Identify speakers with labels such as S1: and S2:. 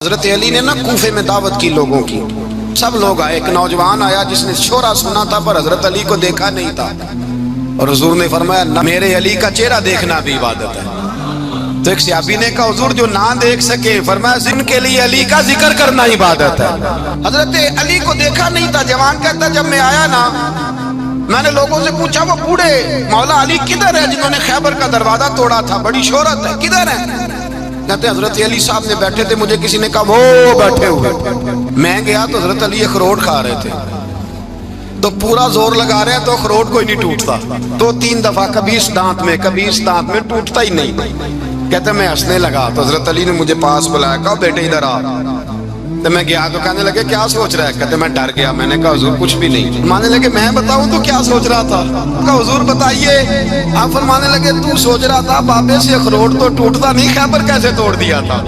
S1: हजरत अली ने ना कूफे में दावत की लोगों की, सब लोग आए। एक नौजवान आया जिसने शोरा सुना था पर हजरत अली को देखा नहीं था, और हुजूर ने फरमाया ना, मेरे अली का चेहरा देखना भी इबादत है। तो एक सहाबी ने कहा हुजूर जो ना देख सके, फरमाया जिनके लिए अली का जिक्र करना इबादत है। हजरत अली को देखा नहीं था। जवान कहता जब मैं आया ना, मैंने लोगों से पूछा वो बूढ़े मौला अली किधर है जिन्होंने खैबर का दरवाजा तोड़ा था, बड़ी शोहरत है, किधर है? कहते हजरत अली साहब ने बैठे थे, मुझे किसी ने कहा वो बैठे हुए। मैं गया तो हजरत अली अखरोट खा रहे थे, तो पूरा जोर लगा रहे हैं तो अखरोट कोई नहीं टूटता। तो 3 दफा कभी इस दांत में कभी इस दांत में, टूटता ही नहीं। कहते मैं हंसने लगा तो हजरत अली ने मुझे पास बुलाया, कहा बेटे इधर आ। तो मैं गया तो कहने लगे क्या सोच रहा है? कहते मैं डर गया। मैंने कहा हुजूर कुछ भी नहीं। मानने लगे मैं बताऊं तो क्या सोच रहा था? कहा हुजूर बताइए। आप फरमाने लगे तू सोच रहा था बाबे से अखरोट तो टूटता नहीं, खैबर कैसे तोड़ दिया था?